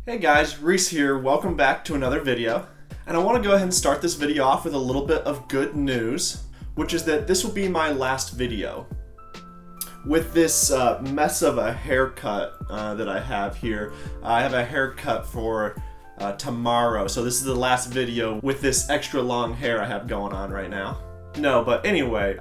Hey guys, Reese here. Welcome back to another video. And I want to go ahead and start this video off with a little bit of good news, which is that this will be my last video. With this mess of a haircut that I have here, I have a haircut for tomorrow. So this is the last video with this extra long hair I have going on right now. No, but anyway,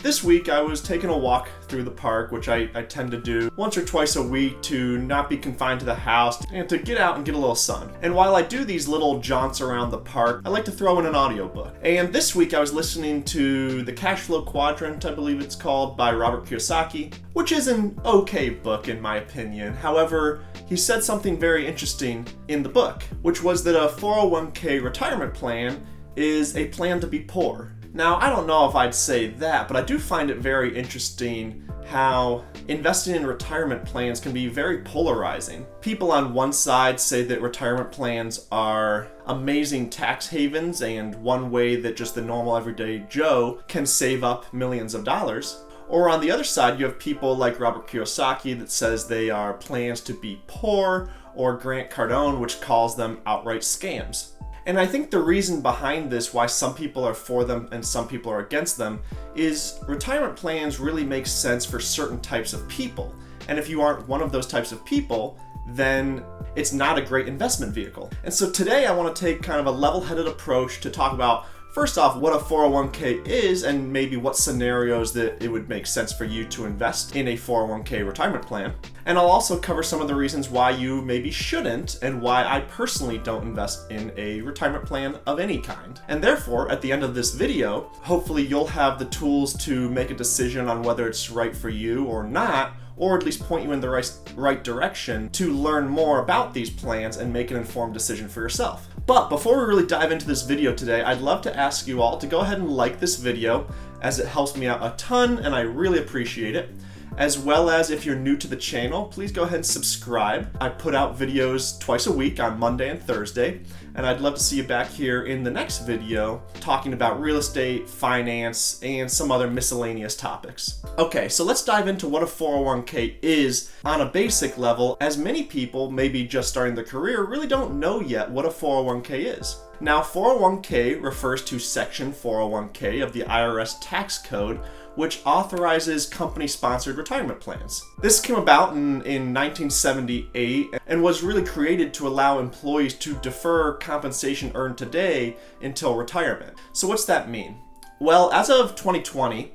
this week I was taking a walk through the park, which I tend to do once or twice a week to not be confined to the house and to get out and get a little sun. And while I do these little jaunts around the park, I like to throw in an audiobook. And this week I was listening to The Cash Flow Quadrant, I believe it's called, by Robert Kiyosaki, which is an okay book in my opinion. However, he said something very interesting in the book, which was that a 401k retirement plan is a plan to be poor. Now, I don't know if I'd say that, but I do find it very interesting how investing in retirement plans can be very polarizing. People on one side say that retirement plans are amazing tax havens and one way that just the normal everyday Joe can save up millions of dollars. Or on the other side, you have people like Robert Kiyosaki that says they are plans to be poor, or Grant Cardone, which calls them outright scams. And I think the reason behind this, why some people are for them and some people are against them, is retirement plans really make sense for certain types of people. And if you aren't one of those types of people, then it's not a great investment vehicle. And so today I want to take kind of a level-headed approach to talk about, first off, what a 401k is and maybe what scenarios that it would make sense for you to invest in a 401k retirement plan. And I'll also cover some of the reasons why you maybe shouldn't and why I personally don't invest in a retirement plan of any kind. And therefore, at the end of this video, hopefully you'll have the tools to make a decision on whether it's right for you or not, or at least point you in the right direction to learn more about these plans and make an informed decision for yourself. But before we really dive into this video today, I'd love to ask you all to go ahead and like this video, as it helps me out a ton and I really appreciate it. As well as, if you're new to the channel, please go ahead and subscribe. I put out videos twice a week on Monday and Thursday, and I'd love to see you back here in the next video talking about real estate, finance, and some other miscellaneous topics. Okay, so let's dive into what a 401k is on a basic level, as many people, maybe just starting their career, really don't know yet what a 401k is. Now, 401k refers to Section 401k of the IRS tax code, which authorizes company-sponsored retirement plans. This came about in 1978 and was really created to allow employees to defer compensation earned today until retirement. So what's that mean? Well, as of 2020,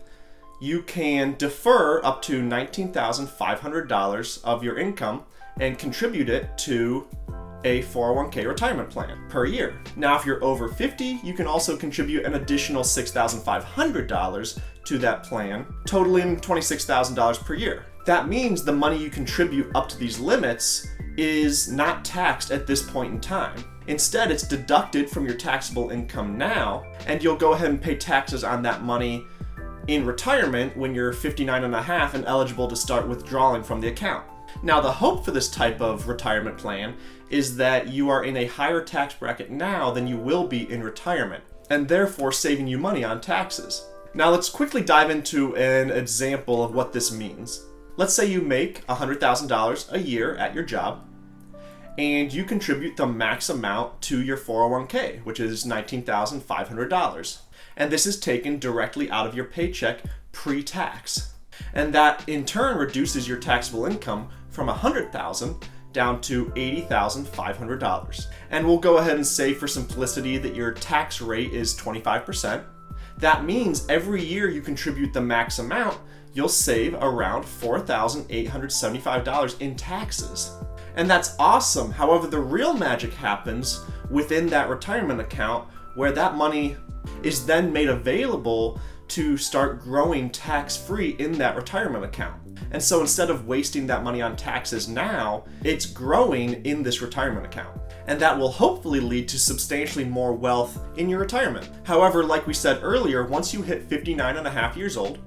you can defer up to $19,500 of your income and contribute it to a 401k retirement plan per year. Now, if you're over 50, you can also contribute an additional $6,500 to that plan, totaling $26,000 per year. That means the money you contribute up to these limits is not taxed at this point in time. Instead, it's deducted from your taxable income now, and you'll go ahead and pay taxes on that money in retirement when you're 59 and a half and eligible to start withdrawing from the account. Now, the hope for this type of retirement plan is that you are in a higher tax bracket now than you will be in retirement, and therefore saving you money on taxes. Now, let's quickly dive into an example of what this means. Let's say you make $100,000 a year at your job, and you contribute the max amount to your 401k, which is $19,500. And this is taken directly out of your paycheck pre-tax. And that in turn reduces your taxable income from $100,000 down to $80,500. And we'll go ahead and say for simplicity that your tax rate is 25%. That means every year you contribute the max amount, you'll save around $4,875 in taxes. And that's awesome. However, the real magic happens within that retirement account, where that money is then made available to start growing tax-free in that retirement account. And so instead of wasting that money on taxes now, it's growing in this retirement account. And that will hopefully lead to substantially more wealth in your retirement. However, like we said earlier, once you hit 59 and a half years old,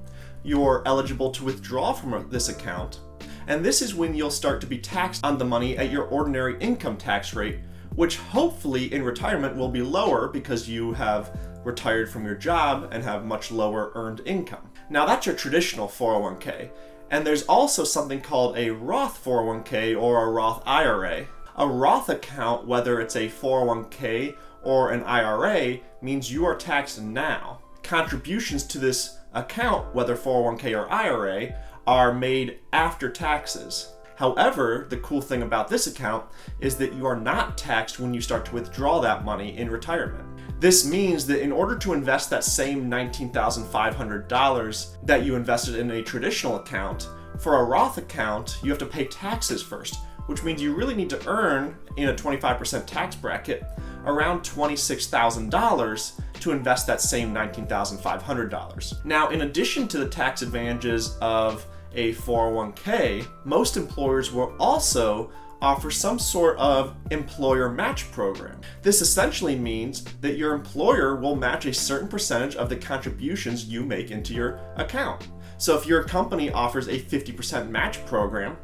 you're eligible to withdraw from this account. And this is when you'll start to be taxed on the money at your ordinary income tax rate, which hopefully in retirement will be lower because you have retired from your job and have much lower earned income. Now, that's your traditional 401k. And there's also something called a Roth 401k or a Roth IRA. A Roth account, whether it's a 401k or an IRA, means you are taxed now. Contributions to this account, whether 401k or IRA, are made after taxes. However, the cool thing about this account is that you are not taxed when you start to withdraw that money in retirement. This means that in order to invest that same $19,500 that you invested in a traditional account, for a Roth account, you have to pay taxes first, which means you really need to earn, in a 25% tax bracket, around $26,000 to invest that same $19,500. Now, in addition to the tax advantages of a 401k, most employers will also offer some sort of employer match program. This essentially means that your employer will match a certain percentage of the contributions you make into your account. So if your company offers a 50% match program,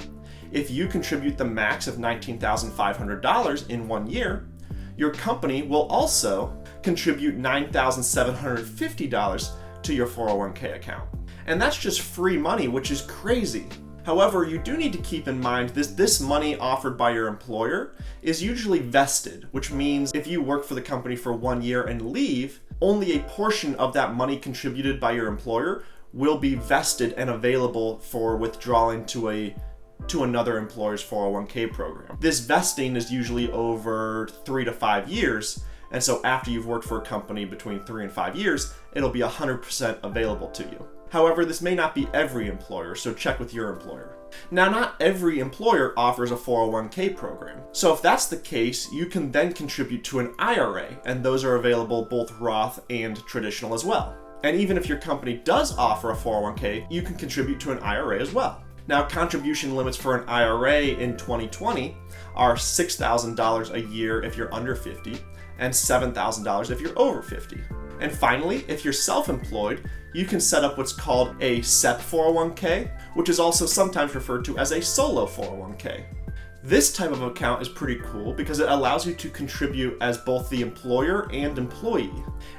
if you contribute the max of $19,500 in 1 year, your company will also contribute $9,750 to your 401k account. And that's just free money, which is crazy. However, you do need to keep in mind this money offered by your employer is usually vested, which means if you work for the company for 1 year and leave, only a portion of that money contributed by your employer will be vested and available for withdrawing to another employer's 401k program. This vesting is usually over 3 to 5 years, and so after you've worked for a company between 3 and 5 years, it'll be 100% available to you. However, this may not be every employer, so check with your employer. Now, not every employer offers a 401k program. So if that's the case, you can then contribute to an IRA, and those are available both Roth and traditional as well. And even if your company does offer a 401k, you can contribute to an IRA as well. Now, contribution limits for an IRA in 2020 are $6,000 a year if you're under 50 and $7,000 if you're over 50. And finally, if you're self-employed, you can set up what's called a SEP 401k, which is also sometimes referred to as a solo 401k. This type of account is pretty cool because it allows you to contribute as both the employer and employee.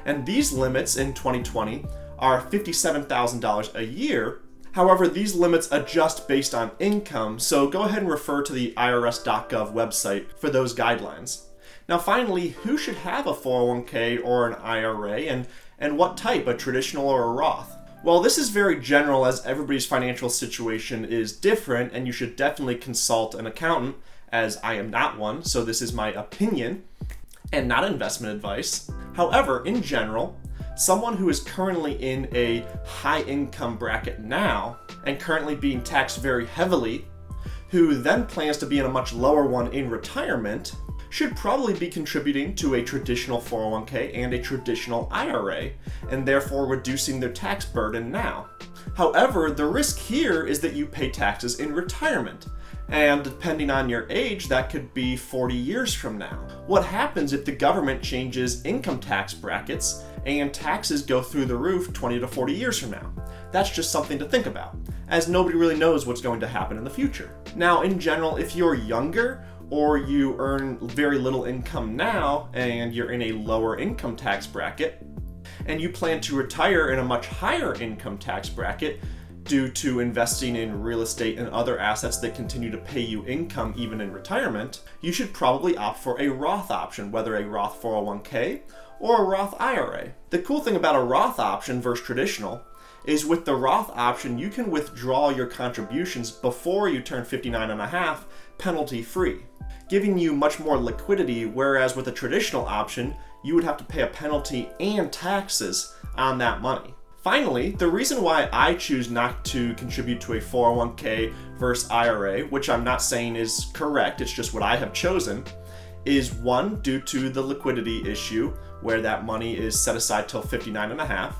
And these limits in 2020 are $57,000 a year. However, these limits adjust based on income, so go ahead and refer to the irs.gov website for those guidelines. Now finally, who should have a 401k or an IRA, and what type, a traditional or a Roth? Well, this is very general as everybody's financial situation is different, and you should definitely consult an accountant, as I am not one, so this is my opinion and not investment advice. However, in general, someone who is currently in a high income bracket now and currently being taxed very heavily, who then plans to be in a much lower one in retirement, should probably be contributing to a traditional 401k and a traditional IRA, and therefore reducing their tax burden now. However, the risk here is that you pay taxes in retirement, and depending on your age, that could be 40 years from now. What happens if the government changes income tax brackets and taxes go through the roof 20 to 40 years from now? That's just something to think about, as nobody really knows what's going to happen in the future. Now, in general, if you're younger, or you earn very little income now and you're in a lower income tax bracket, and you plan to retire in a much higher income tax bracket due to investing in real estate and other assets that continue to pay you income even in retirement, you should probably opt for a Roth option, whether a Roth 401k or a Roth IRA. The cool thing about a Roth option versus traditional is with the Roth option, you can withdraw your contributions before you turn 59 and a half, penalty free, giving you much more liquidity, whereas with a traditional option, you would have to pay a penalty and taxes on that money. Finally, the reason why I choose not to contribute to a 401k versus IRA, which I'm not saying is correct, it's just what I have chosen, is one, due to the liquidity issue, where that money is set aside till 59 and a half,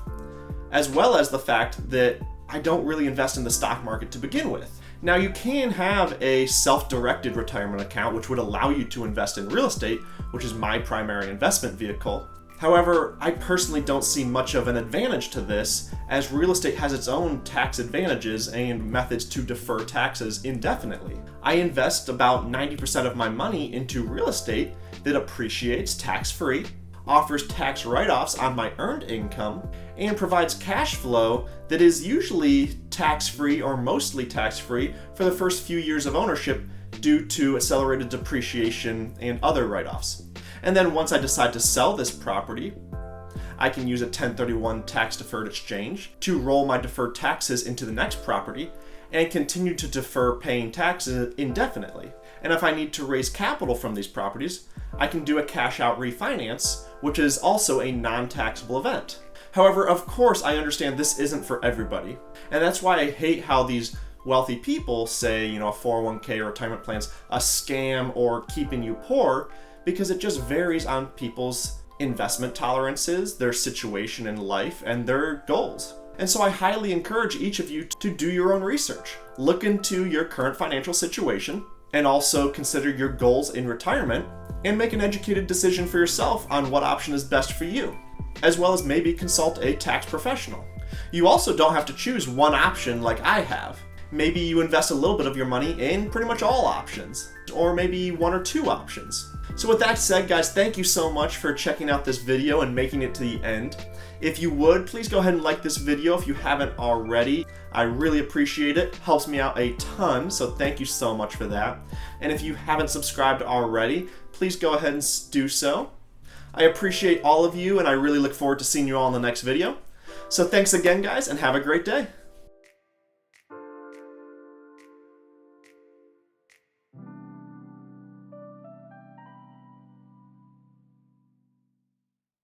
as well as the fact that I don't really invest in the stock market to begin with. Now, you can have a self-directed retirement account, which would allow you to invest in real estate, which is my primary investment vehicle. However, I personally don't see much of an advantage to this, as real estate has its own tax advantages and methods to defer taxes indefinitely. I invest about 90% of my money into real estate that appreciates tax-free, offers tax write-offs on my earned income, and provides cash flow that is usually tax-free or mostly tax-free for the first few years of ownership due to accelerated depreciation and other write-offs. And then once I decide to sell this property, I can use a 1031 tax deferred exchange to roll my deferred taxes into the next property and continue to defer paying taxes indefinitely. And if I need to raise capital from these properties, I can do a cash out refinance, which is also a non-taxable event. However, of course, I understand this isn't for everybody. And that's why I hate how these wealthy people say, a 401k or retirement plan's a scam or keeping you poor, because it just varies on people's investment tolerances, their situation in life, and their goals. And so I highly encourage each of you to do your own research. Look into your current financial situation and also consider your goals in retirement and make an educated decision for yourself on what option is best for you, as well as maybe consult a tax professional. You also don't have to choose one option like I have. Maybe you invest a little bit of your money in pretty much all options, or maybe one or two options. So with that said, guys, thank you so much for checking out this video and making it to the end. If you would, please go ahead and like this video if you haven't already. I really appreciate it. Helps me out a ton, so thank you so much for that. And if you haven't subscribed already, please go ahead and do so. I appreciate all of you, and I really look forward to seeing you all in the next video. So thanks again, guys, and have a great day.